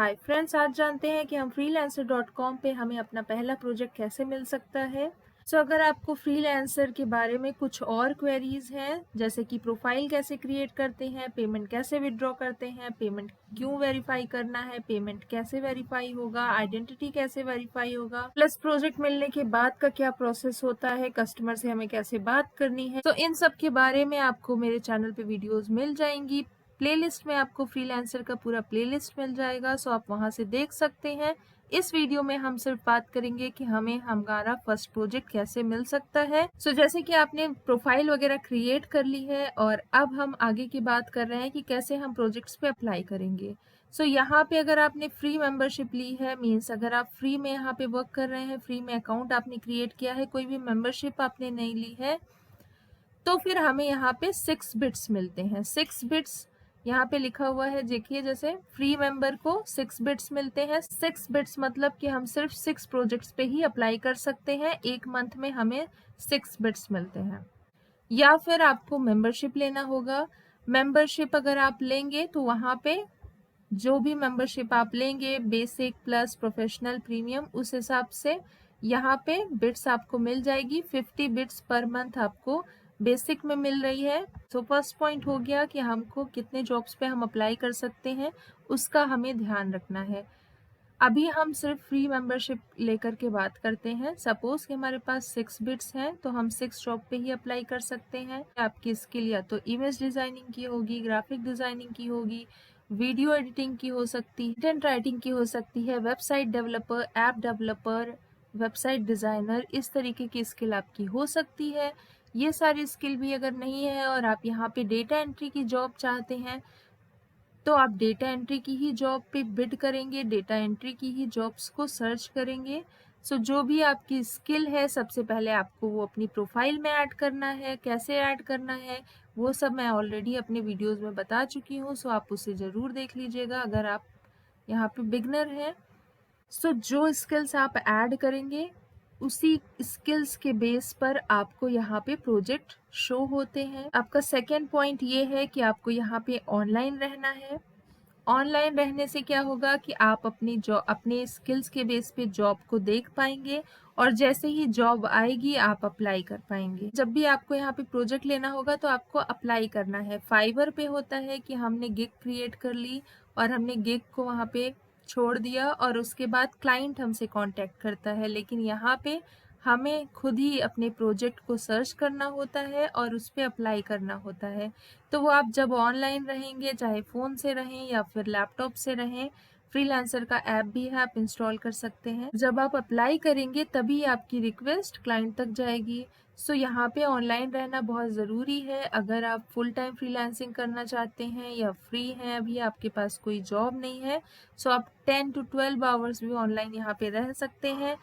Hi friends, आज जानते हैं कि हम freelancer.com पे हमें अपना पहला प्रोजेक्ट कैसे मिल सकता है। अगर आपको फ्रीलांसर के बारे में कुछ और क्वेरीज हैं, जैसे कि प्रोफाइल कैसे क्रिएट करते हैं, पेमेंट कैसे विड्रॉ करते हैं, पेमेंट क्यों वेरीफाई करना है, पेमेंट कैसे वेरीफाई होगा, आइडेंटिटी कैसे वेरीफाई होगा, प्लस प्रोजेक्ट मिलने के बाद का क्या प्रोसेस होता है, कस्टमर से हमें कैसे बात करनी है, तो इन सब के बारे में आपको मेरे चैनल पे वीडियोस मिल जाएंगी। प्लेलिस्ट में आपको फ्रीलांसर का पूरा प्लेलिस्ट मिल जाएगा, सो आप वहां से देख सकते हैं। इस वीडियो में हम सिर्फ बात करेंगे कि हमें हमारा फर्स्ट प्रोजेक्ट कैसे मिल सकता है। जैसे कि आपने प्रोफाइल वगैरह क्रिएट कर ली है और अब हम आगे की बात कर रहे हैं कि कैसे हम प्रोजेक्ट्स पे अप्लाई करेंगे। यहाँ पे अगर आपने फ्री मेंबरशिप ली है, मीन्स अगर आप फ्री में यहाँ पे वर्क कर रहे हैं, फ्री में अकाउंट आपने क्रिएट किया है, कोई भी मेंबरशिप आपने नहीं ली है, तो फिर हमें यहाँ पे 6 बिट्स मिलते हैं। 6 बिट्स यहाँ पे लिखा हुआ है, देखिए, जैसे फ्री मेंबर को 6 बिट्स मिलते हैं। 6 बिट्स मतलब कि हम सिर्फ 6 प्रोजेक्ट्स पे ही अप्लाई कर सकते हैं। एक मंथ में हमें 6 बिट्स मिलते हैं। या फिर आपको मेंबरशिप लेना होगा। मेंबरशिप अगर आप लेंगे तो वहाँ पे जो भी मेंबरशिप आप लेंगे, बेसिक, प्लस, प्रोफेशनल, प्रीमियम, उस हिसाब से यहाँ पे बिट्स आपको मिल जाएगी। 50 बिट्स पर मंथ आपको बेसिक में मिल रही है। फर्स्ट पॉइंट हो गया कि हमको कितने जॉब्स पे हम अप्लाई कर सकते हैं, उसका हमें ध्यान रखना है। अभी हम सिर्फ फ्री मेंबरशिप लेकर के बात करते हैं। सपोज कि हमारे पास 6 बिट्स हैं, तो हम 6 जॉब पे ही अप्लाई कर सकते हैं। आपकी स्किल या तो इमेज डिजाइनिंग की होगी, ग्राफिक डिजाइनिंग की होगी, वीडियो एडिटिंग की हो सकती है, कंटेंट राइटिंग की हो सकती है, website developer, app developer, website designer, इस तरीके की स्किल आपकी हो सकती है। ये सारी स्किल भी अगर नहीं है और आप यहाँ पे डेटा एंट्री की जॉब चाहते हैं, तो आप डेटा एंट्री की ही जॉब पे बिड करेंगे, डेटा एंट्री की ही जॉब्स को सर्च करेंगे। जो भी आपकी स्किल है, सबसे पहले आपको वो अपनी प्रोफाइल में ऐड करना है। कैसे ऐड करना है वो सब मैं ऑलरेडी अपने वीडियोस में बता चुकी हूँ, आप उसे ज़रूर देख लीजिएगा अगर आप यहाँ पे बिगनर हैं। जो स्किल्स आप ऐड करेंगे, उसी स्किल्स के बेस पर आपको यहाँ पे प्रोजेक्ट शो होते हैं। आपका सेकेंड पॉइंट ये है कि आपको यहाँ पे ऑनलाइन रहना है। ऑनलाइन रहने से क्या होगा कि आप अपने स्किल्स के बेस पे जॉब को देख पाएंगे और जैसे ही जॉब आएगी आप अप्लाई कर पाएंगे। जब भी आपको यहाँ पे प्रोजेक्ट लेना होगा तो आपको अप्लाई करना है। फाइवर पे होता है कि हमने गिग क्रिएट कर ली और हमने गिग को वहाँ पे छोड़ दिया और उसके बाद क्लाइंट हमसे कांटेक्ट करता है, लेकिन यहाँ पे हमें खुद ही अपने प्रोजेक्ट को सर्च करना होता है और उस पर अप्लाई करना होता है। तो वो आप जब ऑनलाइन रहेंगे, चाहे फ़ोन से रहें या फिर लैपटॉप से रहें, फ्रीलांसर का ऐप भी है, आप इंस्टॉल कर सकते हैं। जब आप अप्लाई करेंगे तभी आपकी रिक्वेस्ट क्लाइंट तक जाएगी। यहाँ पे ऑनलाइन रहना बहुत ज़रूरी है। अगर आप फुल टाइम फ्रीलांसिंग करना चाहते हैं या फ्री हैं, अभी आपके पास कोई जॉब नहीं है, आप 10 to 12 आवर्स भी ऑनलाइन यहाँ पे रह सकते हैं।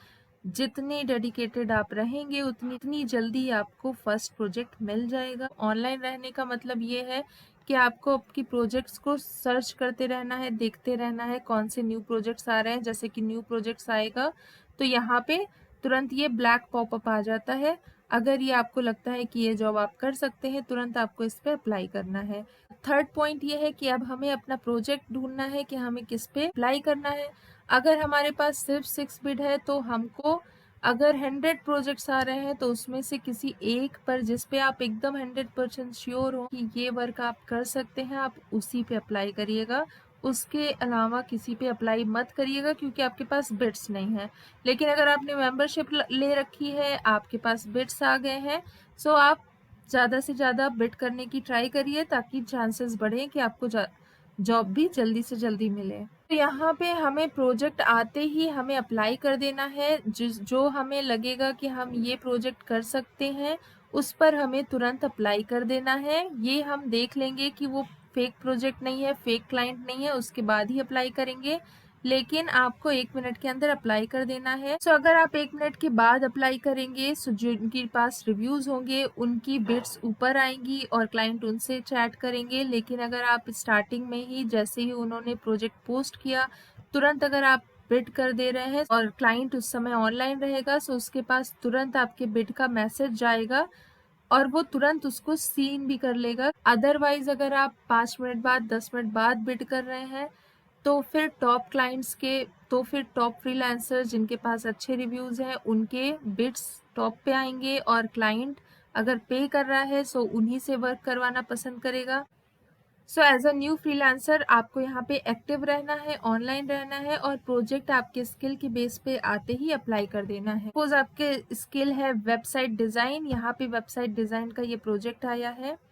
जितने डेडिकेटेड आप रहेंगे उतनी जल्दी आपको फर्स्ट प्रोजेक्ट मिल जाएगा। ऑनलाइन रहने का मतलब ये है कि आपको आपकी प्रोजेक्ट्स को सर्च करते रहना है, देखते रहना है कौन से न्यू प्रोजेक्ट्स आ रहे हैं। जैसे कि न्यू प्रोजेक्ट्स आएगा तो यहाँ पे तुरंत ये ब्लैक पॉपअप आ जाता है। अगर ये आपको लगता है कि ये जॉब आप कर सकते हैं, तुरंत आपको इस पर अप्लाई करना है। थर्ड पॉइंट ये है कि अब हमें अपना प्रोजेक्ट ढूंढना है कि हमें किस पे अप्लाई करना है। अगर हमारे पास सिर्फ 6 बिड है तो हमको, अगर 100 प्रोजेक्ट्स आ रहे हैं तो उसमें से किसी एक पर जिस पे आप एकदम 100% श्योर हो कि ये वर्क आप कर सकते हैं, आप उसी पे अप्लाई करिएगा। उसके अलावा किसी पे अप्लाई मत करिएगा क्योंकि आपके पास बिड्स नहीं है। लेकिन अगर आपने मेंबरशिप ले रखी है, आपके पास बिड्स आ गए हैं, आप ज़्यादा से ज़्यादा बिड करने की ट्राई करिए ताकि चांसेस बढ़े कि आपको जॉब भी जल्दी से जल्दी मिले। तो यहाँ पे हमें प्रोजेक्ट आते ही हमें अप्लाई कर देना है। जो हमें लगेगा कि हम ये प्रोजेक्ट कर सकते हैं, उस पर हमें तुरंत अप्लाई कर देना है। ये हम देख लेंगे कि वो फेक प्रोजेक्ट नहीं है, फेक क्लाइंट नहीं है, उसके बाद ही अप्लाई करेंगे। लेकिन आपको 1 मिनट के अंदर अप्लाई कर देना है। अगर आप 1 मिनट के बाद अप्लाई करेंगे, जिनके पास रिव्यूज होंगे उनकी बिड्स ऊपर आएंगी और क्लाइंट उनसे चैट करेंगे। लेकिन अगर आप स्टार्टिंग में ही, जैसे ही उन्होंने प्रोजेक्ट पोस्ट किया, तुरंत अगर आप बिड कर दे रहे हैं और क्लाइंट उस समय ऑनलाइन रहेगा, उसके पास तुरंत आपके बिड का मैसेज जाएगा और वो तुरंत उसको सीन भी कर लेगा। अदरवाइज अगर आप 5 मिनट बाद, 10 मिनट बाद बिड कर रहे हैं तो फिर टॉप फ्रीलांसर जिनके पास अच्छे रिव्यूज़ हैं उनके बिड्स टॉप पे आएंगे, और क्लाइंट अगर पे कर रहा है सो उन्हीं से वर्क करवाना पसंद करेगा। So as a new freelancer आपको यहाँ पे एक्टिव रहना है, ऑनलाइन रहना है, और प्रोजेक्ट आपके स्किल के बेस पे आते ही अप्लाई कर देना है। सपोज आपके स्किल है वेबसाइट डिज़ाइन, यहाँ पे वेबसाइट डिज़ाइन का ये प्रोजेक्ट आया है।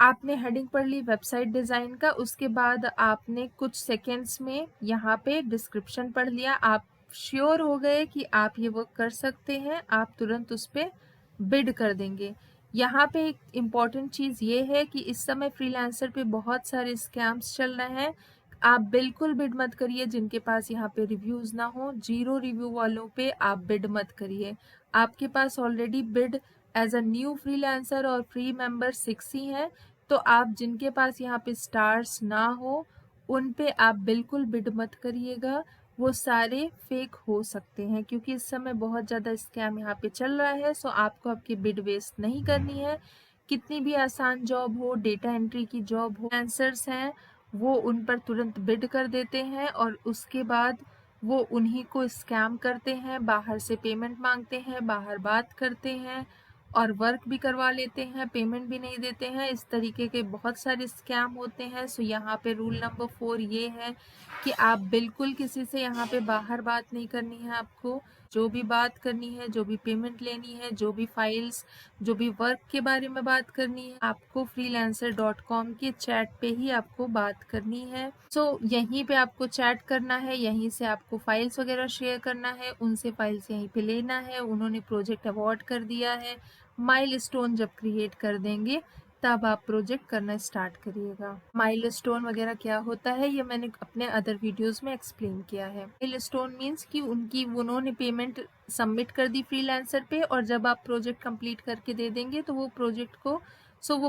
आपने हेडिंग पढ़ ली वेबसाइट डिज़ाइन का, उसके बाद आपने कुछ सेकेंड्स में यहाँ पे डिस्क्रिप्शन पढ़ लिया, आप श्योर हो गए कि आप ये वर्क कर सकते हैं, आप तुरंत उस पर बिड कर देंगे। यहाँ पे एक इम्पॉर्टेंट चीज़ ये है कि इस समय फ्रीलांसर पे बहुत सारे स्कैम्स चल रहे हैं। आप बिल्कुल बिड मत करिए जिनके पास यहाँ पे रिव्यूज़ ना हो, 0 रिव्यू वालों पे आप बिड मत करिए। आपके पास already bid as a new freelancer और फ्री मेंबर 6 ही हैं, तो आप जिनके पास यहाँ पे स्टार्स ना हो उन पे आप बिल्कुल बिड मत करिएगा, वो सारे फेक हो सकते हैं, क्योंकि इस समय बहुत ज़्यादा स्कैम यहाँ पे चल रहा है। सो आपको आपकी बिड वेस्ट नहीं करनी है। कितनी भी आसान जॉब हो, डेटा एंट्री की जॉब हो, फ्रीलांसर्स हैं वो उन पर तुरंत बिड कर देते हैं और उसके बाद वो उन्हीं को स्कैम करते हैं, बाहर से पेमेंट मांगते हैं, बाहर बात करते हैं और वर्क भी करवा लेते हैं, पेमेंट भी नहीं देते हैं। इस तरीके के बहुत सारे स्कैम होते हैं। सो यहाँ पे रूल नंबर 4 ये है कि आप बिल्कुल किसी से यहाँ पे बाहर बात नहीं करनी है। आपको जो भी बात करनी है, जो भी पेमेंट लेनी है, जो भी फाइल्स, जो भी वर्क के बारे में बात करनी है, आपको freelancer.com के चैट पे ही आपको बात करनी है। सो यहीं पे आपको चैट करना है, यहीं से आपको फाइल्स वगैरह शेयर करना है, उनसे फाइल्स यहीं पे लेना है। उन्होंने प्रोजेक्ट अवॉर्ड कर दिया है, माइलस्टोन जब क्रिएट कर देंगे तब आप प्रोजेक्ट करना स्टार्ट करिएगा। माइलस्टोन वगैरह क्या होता है ये मैंने अपने अदर वीडियोस में एक्सप्लेन किया है। माइलस्टोन मीन्स कि उन्होंने पेमेंट सबमिट कर दी फ्रीलांसर पे, और जब आप प्रोजेक्ट कंप्लीट करके दे देंगे तो वो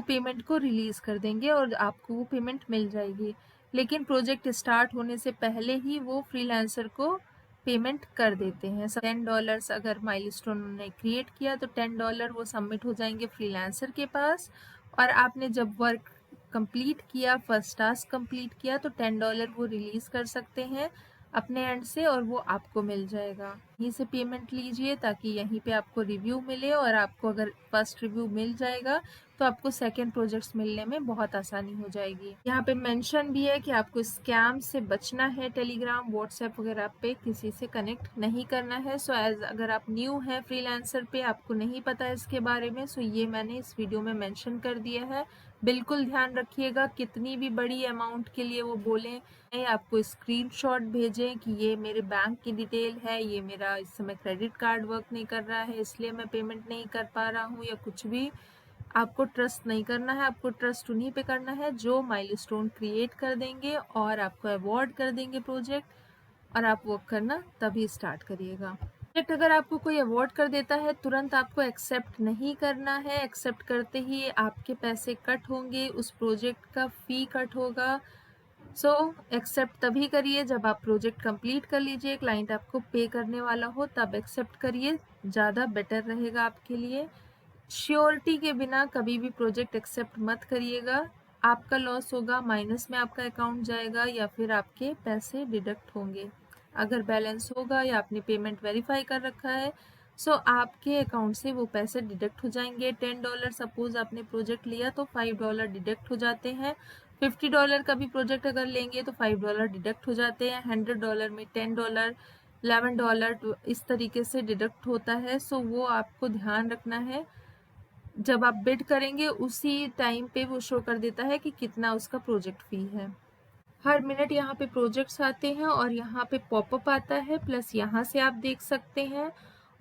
पेमेंट को रिलीज कर देंगे और आपको वो पेमेंट मिल जाएगी। लेकिन प्रोजेक्ट स्टार्ट होने से पहले ही वो फ्रीलांसर को पेमेंट कर देते हैं। $10 अगर माइलस्टोन उन्होंने क्रिएट किया तो $10 वो सबमिट हो जाएंगे फ्रीलांसर के पास, और आपने जब वर्क कंप्लीट किया, फर्स्ट टास्क कंप्लीट किया, तो $10 वो रिलीज कर सकते हैं अपने एंड से और वो आपको मिल जाएगा। यहीं से पेमेंट लीजिए ताकि यहीं पे आपको रिव्यू मिले, और आपको अगर फर्स्ट रिव्यू मिल जाएगा तो आपको सेकंड प्रोजेक्ट्स मिलने में बहुत आसानी हो जाएगी। यहाँ पे मेंशन भी है कि आपको स्कैम से बचना है, टेलीग्राम, व्हाट्सएप वगैरह पे किसी से कनेक्ट नहीं करना है। सो अगर आप न्यू हैं फ्रीलांसर पे, आपको नहीं पता है इसके बारे में, सो ये मैंने इस वीडियो में मेंशन कर दिया है। बिल्कुल ध्यान रखिएगा, कितनी भी बड़ी अमाउंट के लिए वो बोलें, आपको स्क्रीनशॉट भेजें कि ये मेरे बैंक की डिटेल है, ये मेरा इस समय क्रेडिट कार्ड वर्क नहीं कर रहा है इसलिए मैं पेमेंट नहीं कर पा रहा हूँ, या कुछ भी, आपको ट्रस्ट नहीं करना है। आपको ट्रस्ट उन्हीं पे करना है जो माइलस्टोन क्रिएट कर देंगे और आपको अवॉर्ड कर देंगे प्रोजेक्ट, और आप वर्क करना तभी स्टार्ट करिएगा। प्रोजेक्ट अगर आपको कोई अवॉर्ड कर देता है तुरंत आपको एक्सेप्ट नहीं करना है। एक्सेप्ट करते ही आपके पैसे कट होंगे, उस प्रोजेक्ट का फी कट होगा। सो एक्सेप्ट तभी करिए जब आप प्रोजेक्ट कंप्लीट कर लीजिए, क्लाइंट आपको पे करने वाला हो, तब एक्सेप्ट करिए, ज़्यादा बेटर रहेगा आपके लिए। श्योरिटी के बिना कभी भी प्रोजेक्ट एक्सेप्ट मत करिएगा, आपका लॉस होगा, माइनस में आपका अकाउंट जाएगा या फिर आपके पैसे डिडक्ट होंगे। अगर बैलेंस होगा या आपने पेमेंट वेरीफाई कर रखा है सो आपके अकाउंट से वो पैसे डिडक्ट हो जाएंगे। $10 सपोज आपने प्रोजेक्ट लिया तो $5 डिडक्ट हो जाते हैं। $50 का भी प्रोजेक्ट अगर लेंगे तो $5 डिडक्ट हो जाते हैं। $100 में $10, $11 इस तरीके से डिडक्ट होता है। सो वो आपको ध्यान रखना है, जब आप बिड करेंगे उसी टाइम पे वो शो कर देता है कि कितना उसका प्रोजेक्ट फी है। हर मिनट यहाँ पे प्रोजेक्ट्स आते हैं और यहाँ पे पॉपअप आता है, प्लस यहाँ से आप देख सकते हैं।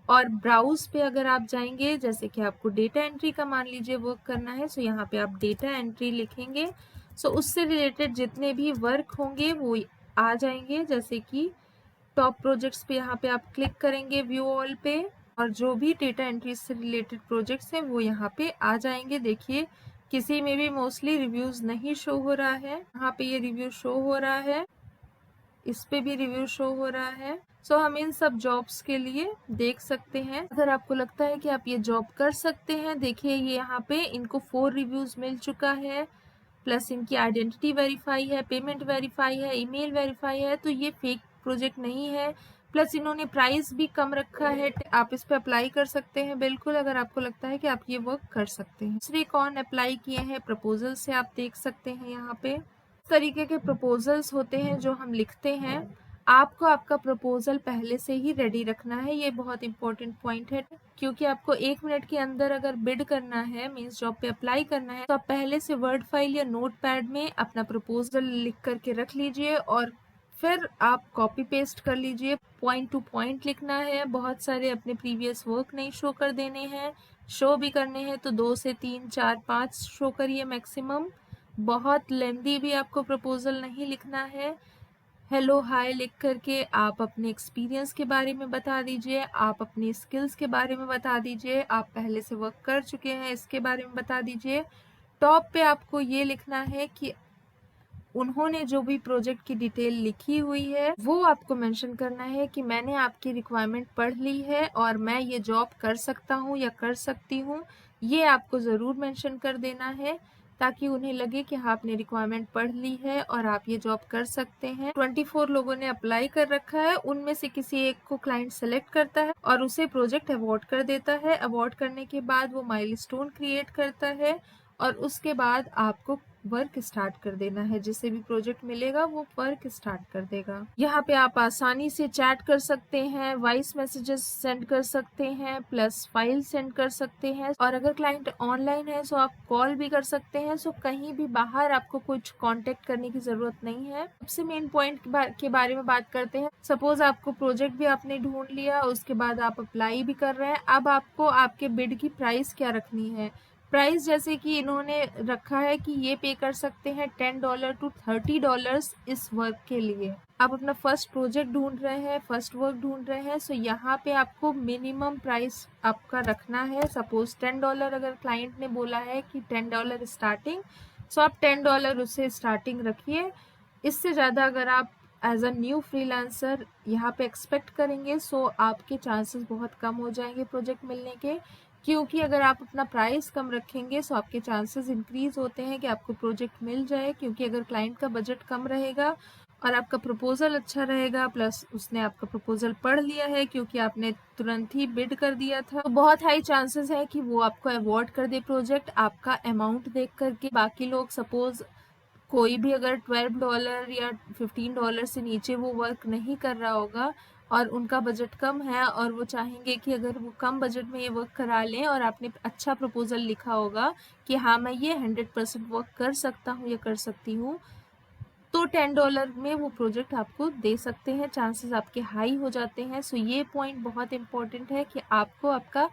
और ब्राउज पे अगर आप जाएंगे, जैसे कि आपको डेटा एंट्री का मान लीजिए वर्क करना है, सो यहाँ पे आप डेटा एंट्री लिखेंगे, सो उससे रिलेटेड जितने भी वर्क होंगे वो आ जाएंगे। जैसे कि टॉप प्रोजेक्ट्स पे यहाँ पे आप क्लिक करेंगे व्यू ऑल पे, और जो भी डेटा एंट्री से रिलेटेड प्रोजेक्ट्स हैं वो यहाँ पे आ जाएंगे। देखिए किसी में भी मोस्टली रिव्यूज नहीं शो हो रहा है, यहाँ पे ये रिव्यू शो हो रहा है, इस पे भी रिव्यू शो हो रहा है। सो हम इन सब जॉब्स के लिए देख सकते हैं। अगर आपको लगता है कि आप ये जॉब कर सकते हैं, देखिए ये यहाँ पे इनको 4 रिव्यूज मिल चुका है, प्लस इनकी आइडेंटिटी वेरीफाई है, पेमेंट वेरीफाई है, ईमेल वेरीफाई है, तो ये फेक प्रोजेक्ट नहीं है। प्लस इन्होंने प्राइस भी कम रखा है, आप इस पे अप्लाई कर सकते हैं बिल्कुल, अगर आपको लगता है कि आप ये वर्क कर सकते हैं। दूसरे कौन अप्लाई किए हैं प्रपोजल से आप देख सकते हैं यहाँ पे। इस तरीके के प्रपोजल्स होते हैं जो हम लिखते हैं। आपको आपका प्रपोजल पहले से ही रेडी रखना है, ये बहुत इंपॉर्टेंट पॉइंट है, क्योंकि आपको 1 मिनट के अंदर अगर बिड करना है, मीन्स जॉब पे अप्लाई करना है, तो आप पहले से वर्ड फाइल या नोट पैड में अपना प्रपोजल लिख करके रख लीजिए और फिर आप कॉपी पेस्ट कर लीजिए। पॉइंट टू पॉइंट लिखना है, बहुत सारे अपने प्रीवियस वर्क नहीं शो कर देने हैं, शो भी करने हैं तो 2 से 3 4 5 शो करिए मैक्सिमम। बहुत लेंदी भी आपको प्रपोजल नहीं लिखना है। हेलो हाय लिख करके आप अपने एक्सपीरियंस के बारे में बता दीजिए, आप अपनी स्किल्स के बारे में बता दीजिए, आप पहले से वर्क कर चुके हैं इसके बारे में बता दीजिए। टॉप पे आपको ये लिखना है कि उन्होंने जो भी प्रोजेक्ट की डिटेल लिखी हुई है वो आपको मेंशन करना है कि मैंने आपकी रिक्वायरमेंट पढ़ ली है और मैं ये जॉब कर सकता हूँ या कर सकती हूँ। ये आपको ज़रूर मेंशन कर देना है ताकि उन्हें लगे कि हाँ आपने रिक्वायरमेंट पढ़ ली है और आप ये जॉब कर सकते हैं। 24 लोगों ने अप्लाई कर रखा है, उनमें से किसी एक को क्लाइंट सेलेक्ट करता है और उसे प्रोजेक्ट अवॉर्ड कर देता है। अवॉर्ड करने के बाद वो माइलस्टोन क्रिएट करता है और उसके बाद आपको वर्क स्टार्ट कर देना है। जिसे भी प्रोजेक्ट मिलेगा वो वर्क स्टार्ट कर देगा। यहाँ पे आप आसानी से चैट कर सकते हैं, वॉइस मैसेजेस सेंड कर सकते हैं, प्लस फाइल सेंड कर सकते हैं और अगर क्लाइंट ऑनलाइन है तो आप कॉल भी कर सकते हैं। सो कहीं भी बाहर आपको कुछ कांटेक्ट करने की जरूरत नहीं है। सबसे मेन पॉइंट के बारे में बात करते हैं। सपोज आपको प्रोजेक्ट भी आपने ढूंढ लिया, उसके बाद आप अप्लाई भी कर रहे हैं, अब आपको आपके बिड की प्राइस क्या रखनी है। प्राइस जैसे कि इन्होंने रखा है कि ये पे कर सकते हैं $10 to $30 इस वर्क के लिए। आप अपना फर्स्ट प्रोजेक्ट ढूंढ रहे हैं, फर्स्ट वर्क ढूंढ रहे हैं, सो यहाँ पे आपको मिनिमम प्राइस आपका रखना है। सपोज $10 अगर क्लाइंट ने बोला है कि $10 स्टार्टिंग, सो आप $10 उससे स्टार्टिंग रखिए। इससे ज़्यादा अगर आप एज अ न्यू फ्रीलांसर यहाँ पे एक्सपेक्ट करेंगे सो आपके चांसेस बहुत कम हो जाएंगे प्रोजेक्ट मिलने के, क्योंकि अगर आप अपना प्राइस कम रखेंगे सो आपके चांसेस इंक्रीज होते हैं कि आपको प्रोजेक्ट मिल जाए। क्योंकि अगर क्लाइंट का बजट कम रहेगा और आपका प्रपोजल अच्छा रहेगा, प्लस उसने आपका प्रपोजल पढ़ लिया है क्योंकि आपने तुरंत ही बिड कर दिया था, तो बहुत हाई चांसेस है कि वो आपको अवॉर्ड कर दे प्रोजेक्ट आपका अमाउंट देख करके। बाकी लोग सपोज कोई भी अगर $12 या $15 से नीचे वो वर्क नहीं कर रहा होगा और उनका बजट कम है और वो चाहेंगे कि अगर वो कम बजट में ये वर्क करा लें और आपने अच्छा प्रपोजल लिखा होगा कि हाँ मैं ये 100% वर्क कर सकता हूँ या कर सकती हूँ, तो $10 में वो प्रोजेक्ट आपको दे सकते हैं, चांसेस आपके हाई हो जाते हैं। सो ये पॉइंट बहुत इंपॉर्टेंट है कि आपको आपका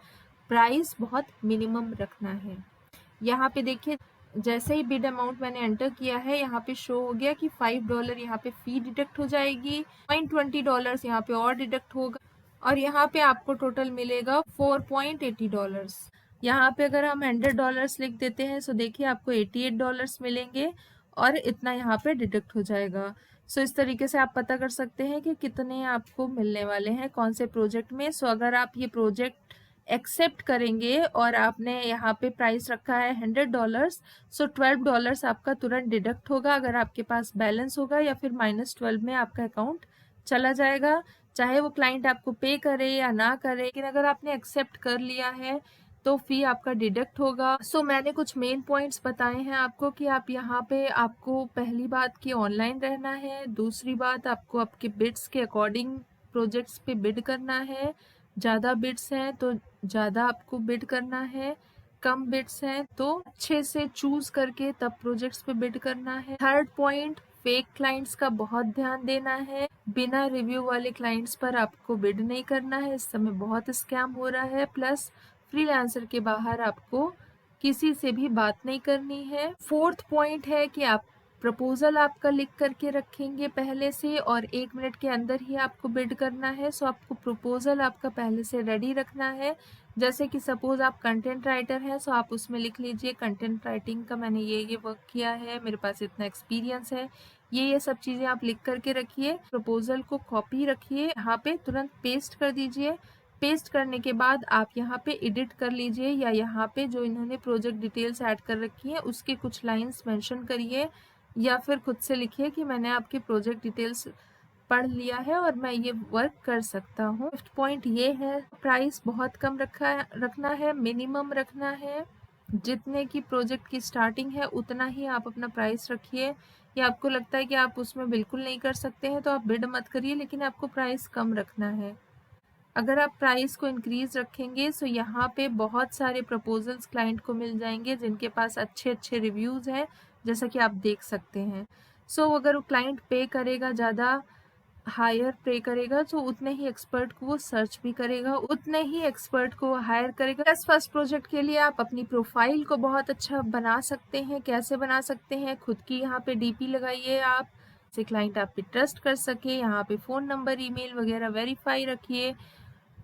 प्राइस बहुत मिनिमम रखना है। यहाँ पे देखिए जैसे ही बिड अमाउंट मैंने एंटर किया है यहाँ पे शो हो गया कि $5 यहाँ पे फी डिडक्ट हो जाएगी, $20 यहाँ पे और डिडक्ट होगा और यहाँ पे आपको टोटल मिलेगा $4.80। यहाँ पे अगर हम $100 लिख देते हैं सो देखिए आपको $88 मिलेंगे और इतना यहाँ पे डिडक्ट हो जाएगा। सो इस तरीके से आप पता कर सकते हैं कि कितने आपको मिलने वाले हैं कौन से प्रोजेक्ट में। सो अगर आप ये प्रोजेक्ट एक्सेप्ट करेंगे और आपने यहाँ पे प्राइस रखा है $100, सो $12 आपका तुरंत डिडक्ट होगा अगर आपके पास बैलेंस होगा, या फिर -12 में आपका अकाउंट चला जाएगा, चाहे वो क्लाइंट आपको पे करे या ना करे। लेकिन अगर आपने एक्सेप्ट कर लिया है तो फी आपका डिडक्ट होगा। सो मैंने कुछ मेन पॉइंट्स बताए हैं आपको कि आप यहाँ पे आपको पहली बात कि ऑनलाइन रहना है, दूसरी बात आपको आपके बिड्स के अकॉर्डिंग प्रोजेक्ट्स पे बिड करना है, ज़्यादा बिड्स हैं तो ज़्यादा आपको बिड करना है, कम बिड्स हैं तो अच्छे से चूज करके तब प्रोजेक्ट्स पे बिड करना है। थर्ड पॉइंट, फेक क्लाइंट्स का बहुत ध्यान देना है, बिना रिव्यू वाले क्लाइंट्स पर आपको बिड नहीं करना है, इस समय बहुत स्कैम हो रहा है। प्लस फ्रीलांसर के बाहर आपको किसी से भी बात नहीं करनी है। फोर्थ पॉइंट है कि आप प्रपोजल आपका लिख करके रखेंगे पहले से और 1 मिनट के अंदर ही आपको बिड करना है। सो आपको प्रपोजल आपका पहले से रेडी रखना है। जैसे कि सपोज आप कंटेंट राइटर हैं सो आप उसमें लिख लीजिए कंटेंट राइटिंग का मैंने ये वर्क किया है, मेरे पास इतना एक्सपीरियंस है, ये सब चीज़ें आप लिख करके रखिए। प्रपोजल को कॉपी रखिए, यहाँ पे तुरंत पेस्ट कर दीजिए, पेस्ट करने के बाद आप यहाँ पे एडिट कर लीजिए, या यहाँ पे जो इन्होंने प्रोजेक्ट डिटेल्स ऐड कर रखी है उसके कुछ लाइंस मेंशन करिए, या फिर खुद से लिखिए कि मैंने आपके प्रोजेक्ट डिटेल्स पढ़ लिया है और मैं ये वर्क कर सकता हूँ। फिफ्थ पॉइंट ये है, प्राइस बहुत कम रखना है, मिनिमम रखना है। जितने की प्रोजेक्ट की स्टार्टिंग है उतना ही आप अपना प्राइस रखिए, या आपको लगता है कि आप उसमें बिल्कुल नहीं कर सकते हैं तो आप बिड मत करिए, लेकिन आपको प्राइस कम रखना है। अगर आप प्राइस को इंक्रीज रखेंगे तो यहाँ पे बहुत सारे प्रपोजल्स क्लाइंट को मिल जाएंगे जिनके पास अच्छे अच्छे रिव्यूज़ हैं, जैसा कि आप देख सकते हैं। सो अगर वो क्लाइंट पे करेगा, ज़्यादा हायर पे करेगा, तो उतने ही एक्सपर्ट को वो सर्च भी करेगा, उतने ही एक्सपर्ट को हायर करेगा। फर्स्ट प्रोजेक्ट के लिए आप अपनी प्रोफाइल को बहुत अच्छा बना सकते हैं। कैसे बना सकते हैं? खुद की यहाँ पे डीपी लगाइए आप, से क्लाइंट आप पे ट्रस्ट कर सके। यहाँ पे फ़ोन नंबर, ईमेल वगैरह वेरीफाई रखिए,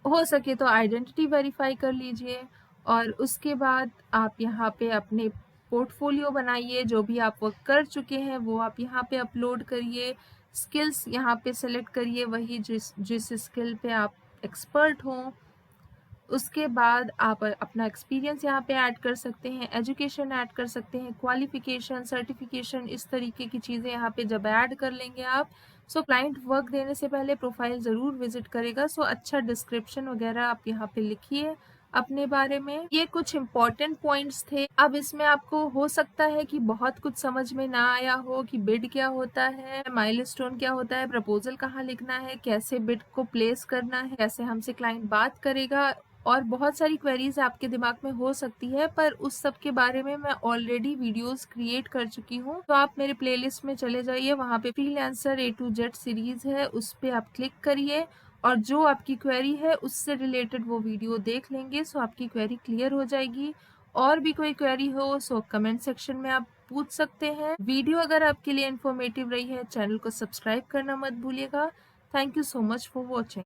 हो सके तो आइडेंटिटी वेरीफाई कर लीजिए। और उसके बाद आप यहाँ पे अपने पोर्टफोलियो बनाइए, जो भी आप वर्क कर चुके हैं वो आप यहाँ पे अपलोड करिए। स्किल्स यहाँ पे सेलेक्ट करिए, वही जिस स्किल पे आप एक्सपर्ट हों। उसके बाद आप अपना एक्सपीरियंस यहाँ पे ऐड कर सकते हैं, एजुकेशन ऐड कर सकते हैं, क्वालिफिकेशन, सर्टिफिकेशन, इस तरीके की चीज़ें यहाँ पे जब ऐड कर लेंगे आप, सो क्लाइंट वर्क देने से पहले प्रोफाइल ज़रूर विजिट करेगा। सो अच्छा डिस्क्रिप्शन वगैरह आप यहाँ पे लिखिए अपने बारे में। ये कुछ इम्पॉर्टेंट पॉइंट्स थे। अब इसमें आपको हो सकता है कि बहुत कुछ समझ में ना आया हो कि बिड क्या होता है, माइलस्टोन क्या होता है, प्रपोजल कहाँ लिखना है, कैसे बिड को प्लेस करना है, कैसे हमसे क्लाइंट बात करेगा, और बहुत सारी क्वेरीज आपके दिमाग में हो सकती है, पर उस सब के बारे में मैं ऑलरेडी वीडियोस क्रिएट कर चुकी हूँ। तो आप मेरे प्लेलिस्ट में चले जाइए, वहाँ पे freelancer A to Z series है, उस पर आप क्लिक करिए और जो आपकी क्वेरी है उससे रिलेटेड वो वीडियो देख लेंगे। सो आपकी क्वेरी क्लियर हो जाएगी। और भी कोई क्वेरी हो सो कमेंट सेक्शन में आप पूछ सकते हैं। वीडियो अगर आपके लिए इन्फॉर्मेटिव रही है, चैनल को सब्सक्राइब करना मत भूलिएगा। Thank you so much for watching.